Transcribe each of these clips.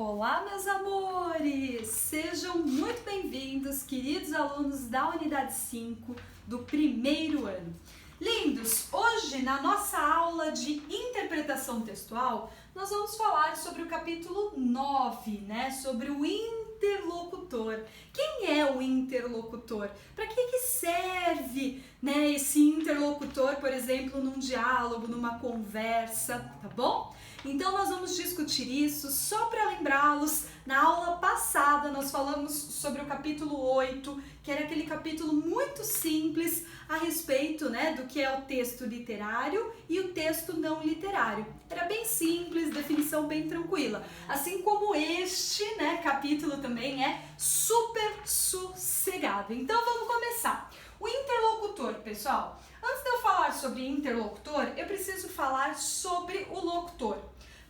Olá, meus amores! Sejam muito bem-vindos, queridos alunos da Unidade 5 do primeiro ano. Lindos, hoje na nossa aula de interpretação textual, nós vamos falar sobre o capítulo 9, né? Sobre o interlocutor. Quem é o interlocutor? Para que serve, né, esse interlocutor, por exemplo, num diálogo, numa conversa, tá bom? Então nós vamos discutir isso. Só para lembrá-los, na aula passada nós falamos sobre o capítulo 8, que era aquele capítulo muito simples a respeito, né, do que é o texto literário e o texto não literário. Era bem simples, definição bem tranquila. Assim como este, né, capítulo também é super sossegado. Então vamos começar. O interlocutor, pessoal. Antes de eu falar sobre interlocutor, eu preciso falar sobre o locutor.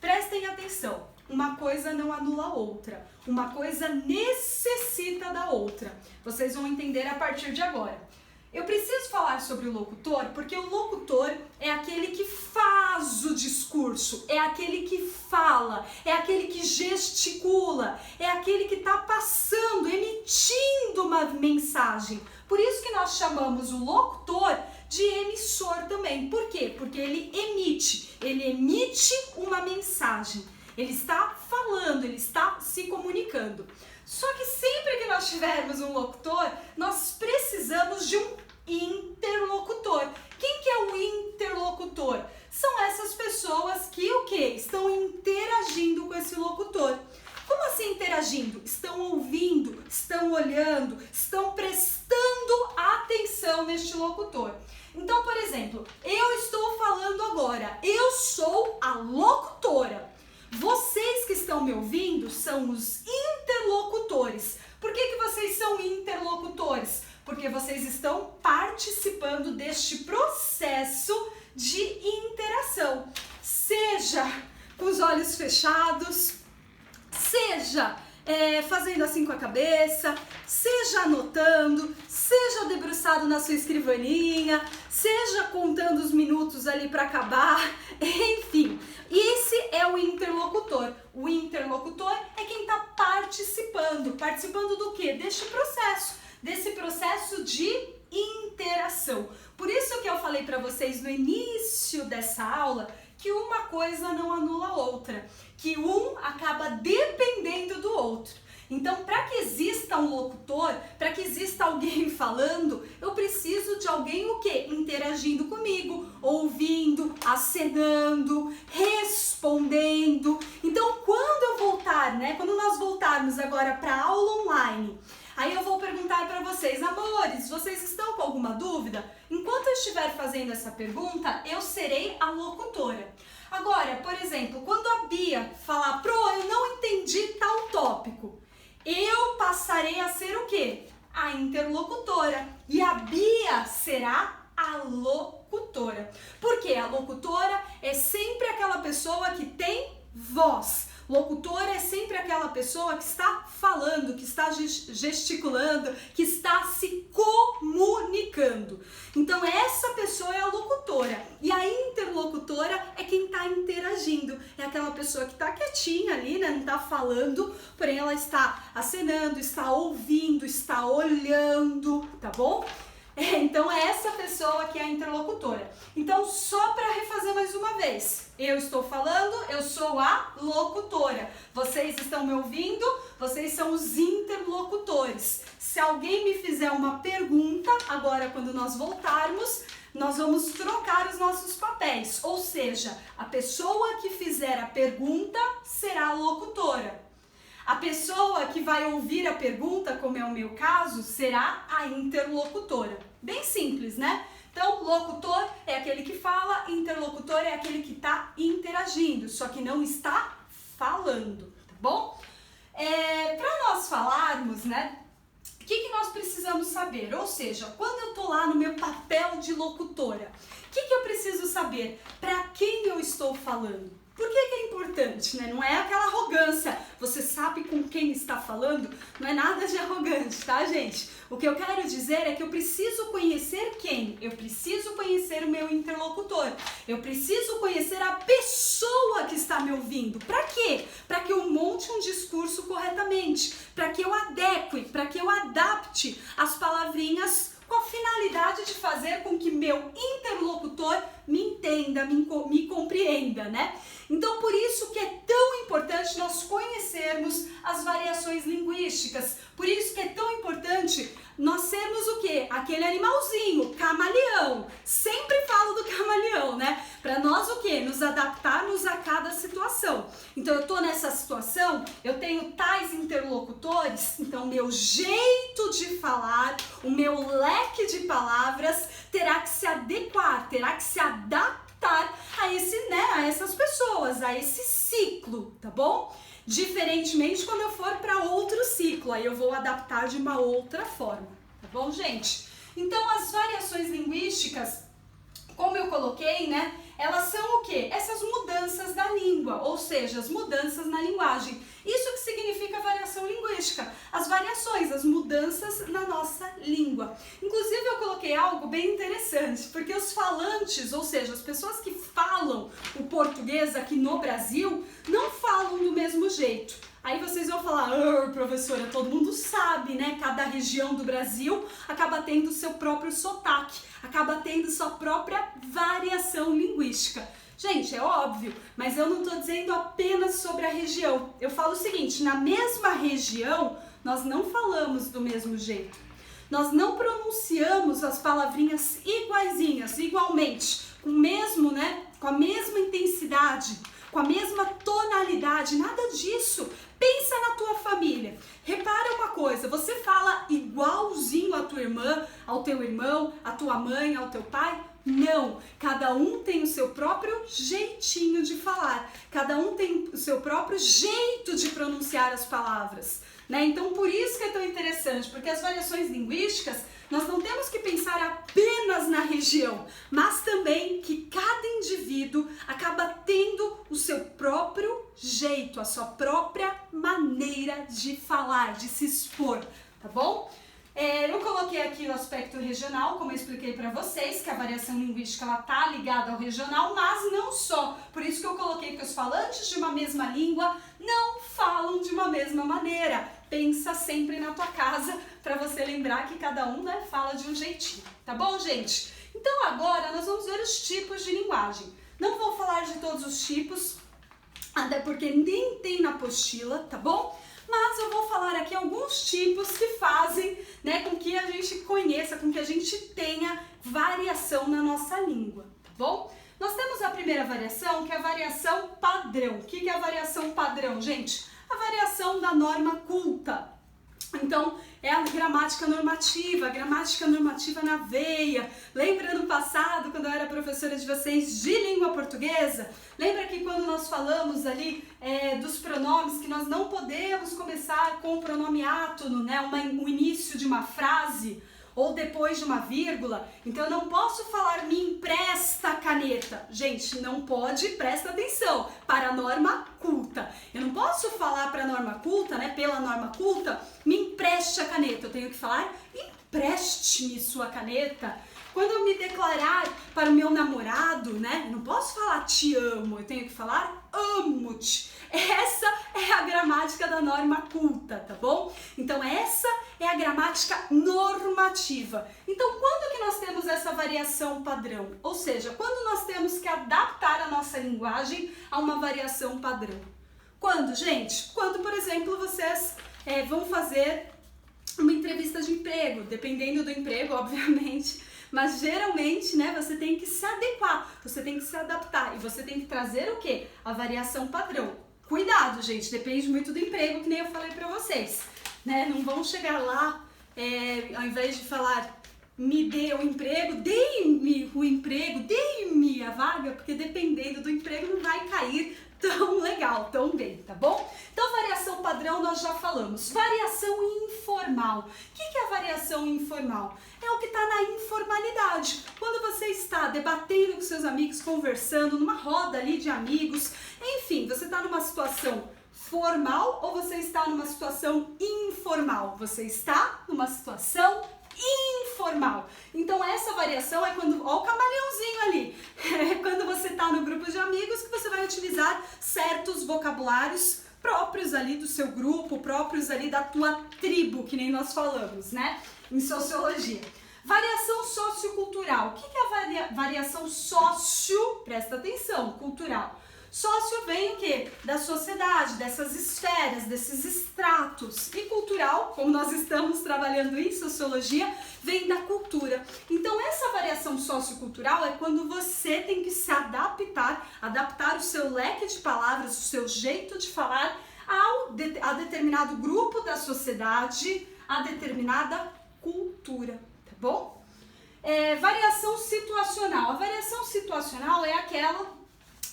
Prestem atenção, uma coisa não anula a outra, uma coisa necessita da outra. Vocês vão entender a partir de agora. Eu preciso falar sobre o locutor porque o locutor é aquele que faz o discurso, é aquele que fala, é aquele que gesticula, é aquele que está passando, emitindo uma mensagem. Por isso que nós chamamos o locutor de emissor também. Por quê? Porque ele emite uma mensagem. Ele está falando, ele está se comunicando. Só que sempre que nós tivermos um locutor, nós precisamos de um interlocutor. Quem que é o interlocutor? São essas pessoas que o quê? Estão interagindo com esse locutor. Como assim interagindo? Estão ouvindo, estão olhando, estão prestando atenção neste locutor. Então, por exemplo, eu estou falando agora, eu sou a locutora. Vocês que estão me ouvindo são os interlocutores. Por que vocês são interlocutores? Porque vocês estão participando deste processo de interação. Seja com os olhos fechados, seja fazendo assim com a cabeça, seja anotando, seja debruçado na sua escrivaninha, seja contando os minutos ali para acabar, enfim. Esse é o interlocutor. O interlocutor é quem está participando. Participando do quê? Desse processo de interação. Por isso que eu falei para vocês no início dessa aula que uma coisa não anula a outra, que um acaba dependendo do outro. Então, para que exista um locutor, para que exista alguém falando, eu preciso de alguém o quê? Interagindo comigo, ouvindo, acenando, respondendo. Então, quando eu voltar, né? Quando nós voltarmos agora para a aula online, aí eu vou perguntar para vocês, amores, vocês estão com alguma dúvida? Enquanto eu estiver fazendo essa pergunta, eu serei a locutora. Agora, por exemplo, quando a Bia falar, Pro, eu não entendi tal tópico, eu passarei a ser o quê? A interlocutora. E a Bia será a locutora. Porque a locutora é sempre aquela pessoa que tem voz. Locutora é sempre aquela pessoa que está falando, que está gesticulando, que está se comunicando. Então essa pessoa é a locutora. E a interlocutora é quem está interagindo. É aquela pessoa que está quietinha ali, né? Não está falando, porém ela está acenando, está ouvindo, está olhando, tá bom? Então é essa pessoa que é a interlocutora. Então só para refazer mais uma vez, eu estou falando, eu sou a locutora. Vocês estão me ouvindo, vocês são os interlocutores. Se alguém me fizer uma pergunta, agora quando nós voltarmos, nós vamos trocar os nossos papéis. Ou seja, a pessoa que fizer a pergunta será a locutora. A pessoa que vai ouvir a pergunta, como é o meu caso, será a interlocutora. Bem simples, né? Então, locutor é aquele que fala, interlocutor é aquele que está interagindo, só que não está falando, tá bom? Para nós falarmos, né? O que nós precisamos saber? Ou seja, quando eu tô lá no meu papel de locutora, o que eu preciso saber? Para quem eu estou falando? Por que é importante, né? Não é aquela arrogância, você sabe com quem está falando, não é nada de arrogante, tá, gente? O que eu quero dizer é que eu preciso conhecer quem? Eu preciso conhecer o meu interlocutor, eu preciso conhecer a pessoa que está me ouvindo. Para quê? Para que eu monte um discurso justamente para que eu adeque, para que eu adapte as palavrinhas com a finalidade de fazer com que meu interlocutor me entenda, me compreenda, né? Então, por isso que é tão importante nós conhecermos as variações linguísticas, por isso que é tão importante nós sermos o quê? Aquele animalzinho, camaleão. Sempre falo do camaleão, né? Para nós o quê? Nos adaptarmos a cada situação. Então, eu tô nessa situação, eu tenho tais interlocutores, então meu jeito de falar, o meu leque de palavras terá que se adequar, terá que se adaptar a esse, né, a essas pessoas, a esse ciclo, tá bom? Diferentemente quando eu for para outro ciclo, aí eu vou adaptar de uma outra forma, tá bom, gente? Então, as variações linguísticas, como eu coloquei, né, elas são o quê? Essas mudanças da língua, ou seja, as mudanças na linguagem. Isso que significa variação linguística, as variações, as mudanças na nossa língua. Inclusive, eu coloquei algo bem interessante, porque os falantes, ou seja, as pessoas que falam o português aqui no Brasil, não falam do mesmo jeito. Aí vocês vão falar, professora, todo mundo sabe, né? Cada região do Brasil acaba tendo seu próprio sotaque, acaba tendo sua própria variação linguística. Gente, é óbvio, mas eu não estou dizendo apenas sobre a região. Eu falo o seguinte, na mesma região, nós não falamos do mesmo jeito. Nós não pronunciamos as palavrinhas iguaizinhas, igualmente, com o mesmo, né? Com a mesma intensidade, com a mesma tonalidade, nada disso. Pensa na tua família. Repara uma coisa, você fala igualzinho a tua irmã, ao teu irmão, à tua mãe, ao teu pai? Não, cada um tem o seu próprio jeitinho de falar, cada um tem o seu próprio jeito de pronunciar as palavras, né? Então, por isso que é tão interessante, porque as variações linguísticas, nós não temos que pensar apenas na região, mas também que cada indivíduo acaba tendo o seu próprio jeito, a sua própria maneira de falar, de se expor, tá bom? Eu coloquei aqui o aspecto regional, como eu expliquei para vocês, que a variação linguística ela tá ligada ao regional, mas não só. Por isso que eu coloquei que os falantes de uma mesma língua não falam de uma mesma maneira. Pensa sempre na tua casa para você lembrar que cada um, né, fala de um jeitinho, tá bom, gente? Então agora nós vamos ver os tipos de linguagem. Não vou falar de todos os tipos, até porque nem tem na apostila, tá bom? Mas eu vou falar aqui alguns tipos que fazem, né, com que a gente conheça, com que a gente tenha variação na nossa língua, tá bom? Nós temos a primeira variação, que é a variação padrão. O que é a variação padrão, gente? A variação da norma culta. Então, é a gramática normativa na veia. Lembra no passado, quando eu era professora de vocês de língua portuguesa? Lembra que quando nós falamos ali dos pronomes, que nós não podemos começar com o pronome átono, né? O início de uma frase, ou depois de uma vírgula. Então, eu não posso falar me empresta a caneta. Gente, não pode, presta atenção, para a norma culta. Eu não posso falar para a norma culta, né, pela norma culta, me empreste a caneta. Eu tenho que falar empreste-me sua caneta. Quando eu me declarar para o meu namorado, né, eu não posso falar te amo, eu tenho que falar amo-te. Essa é a gramática da norma culta, tá bom? Então essa é a gramática normativa. Então quando que nós temos essa variação padrão? Ou seja, quando nós temos que adaptar a nossa linguagem a uma variação padrão? Quando, gente? Quando, por exemplo, vocês vão fazer uma entrevista de emprego, dependendo do emprego, obviamente, mas geralmente, né, você tem que se adequar, você tem que se adaptar e você tem que trazer o quê? A variação padrão. Cuidado, gente, depende muito do emprego, que nem eu falei pra vocês, né? Não vão chegar lá, ao invés de falar me dê o emprego, dê-me o emprego, dê-me a vaga, porque dependendo do emprego não vai cair tão legal, tão bem, tá bom? Então, variação padrão nós já falamos. Variação informal. O que é a variação informal? É o que está na informalidade. Quando você está debatendo com seus amigos, conversando, numa roda ali de amigos, enfim, você está numa situação formal ou você está numa situação informal? Você está numa situação informal. Então essa variação é quando, ó o camaleãozinho ali, é quando você está no grupo de amigos que você vai utilizar certos vocabulários próprios ali do seu grupo, próprios ali da tua tribo, que nem nós falamos, né? Em sociologia. Variação sociocultural. O que é a variação presta atenção, cultural? Sócio vem o quê? Da sociedade, dessas esferas, desses estratos. E cultural, como nós estamos trabalhando em sociologia, vem da cultura. Então essa variação sociocultural é quando você tem que se adaptar o seu leque de palavras, o seu jeito de falar a determinado grupo da sociedade, a determinada cultura, tá bom? Variação situacional. A variação situacional é aquela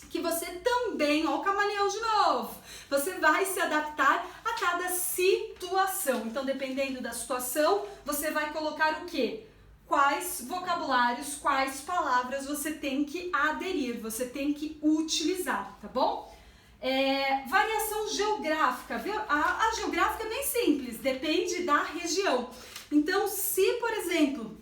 que você também, ó o camaleão de novo, você vai se adaptar a cada situação. Então, dependendo da situação, você vai colocar o quê? Quais vocabulários, quais palavras você tem que aderir, você tem que utilizar, tá bom? Variação geográfica. A geográfica é bem simples, depende da região. Então, se, por exemplo,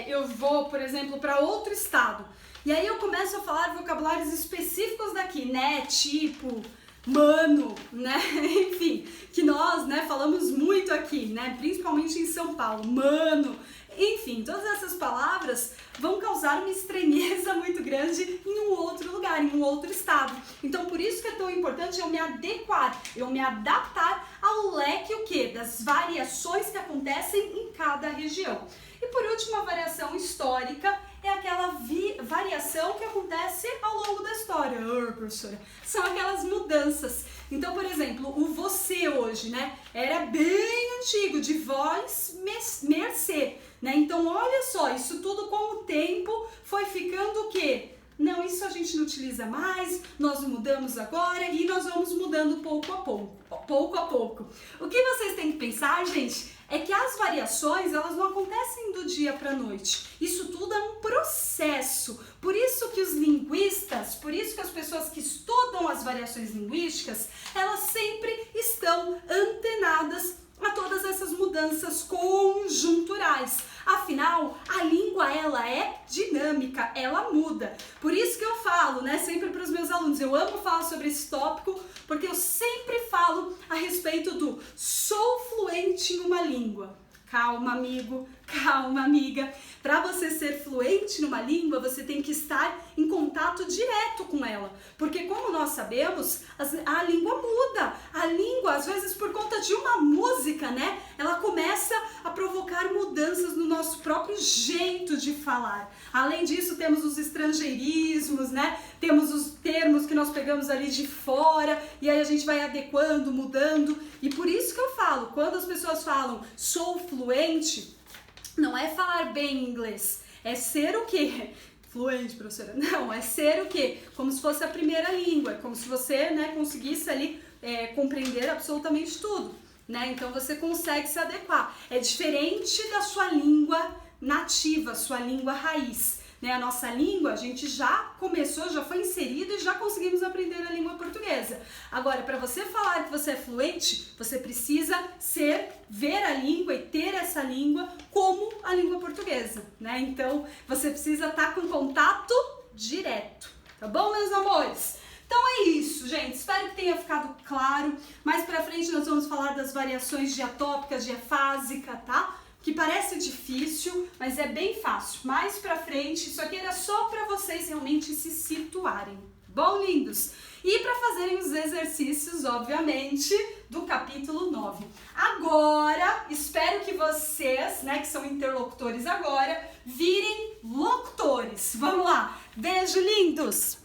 eu vou, por exemplo, para outro estado, e aí eu começo a falar vocabulários específicos daqui, né? Tipo, mano, né? Enfim, que nós, né, falamos muito aqui, né? Principalmente em São Paulo, mano. Enfim, todas essas palavras vão causar uma estranheza muito grande em um outro lugar, em um outro estado. Então, por isso que é tão importante eu me adequar, eu me adaptar ao leque, o quê? Das variações que acontecem em cada região. E por último, a variação histórica é aquela variação que acontece ao longo da história. Professora, são aquelas mudanças. Então, por exemplo, o você hoje, né, era bem antigo, de voz, mercê, né? Então, olha só, isso tudo com o tempo foi ficando o quê? Não, isso a gente não utiliza mais, nós mudamos agora e nós vamos mudando pouco a pouco. O que vocês têm que pensar, gente, é que as variações, elas não acontecem do dia para a noite. Isso tudo é um processo. Por isso que os linguistas, por isso que as pessoas que estudam as variações linguísticas, elas sempre estão antenadas a todas essas mudanças conjunturais. Afinal, a língua, ela é dinâmica, ela muda. Por isso que eu falo, né, sempre para os meus alunos, eu amo falar sobre esse tópico, porque eu sempre falo a respeito do sou fluente em uma língua. Calma, amigo, calma, amiga. Para você ser fluente numa língua, você tem que estar em contato direto com ela. Porque como nós sabemos, a língua muda. A língua, às vezes por conta de uma música, né? Ela começa a provocar mudanças no nosso próprio jeito de falar. Além disso, temos os estrangeirismos, né? Temos os termos que nós pegamos ali de fora e aí a gente vai adequando, mudando. E por isso que eu falo, quando as pessoas falam sou fluente, não é falar bem inglês, é ser o quê? Fluente, professora? Não, é ser o quê? Como se fosse a primeira língua, como se você, né, conseguisse ali compreender absolutamente tudo, né? Então você consegue se adequar. É diferente da sua língua nativa, sua língua raiz. Né, a nossa língua, a gente já começou, já foi inserido e já conseguimos aprender a língua portuguesa. Agora, para você falar que você é fluente, você precisa ver a língua e ter essa língua como a língua portuguesa, né? Então, você precisa estar com contato direto, tá bom, meus amores? Então é isso, gente. Espero que tenha ficado claro. Mais pra frente nós vamos falar das variações diatópica, diafásica, tá? Que parece difícil, mas é bem fácil. Mais pra frente, isso aqui era só pra vocês realmente se situarem. Bom, lindos? E pra fazerem os exercícios, obviamente, do capítulo 9. Agora, espero que vocês, né, que são interlocutores agora, virem locutores. Vamos lá. Beijo, lindos!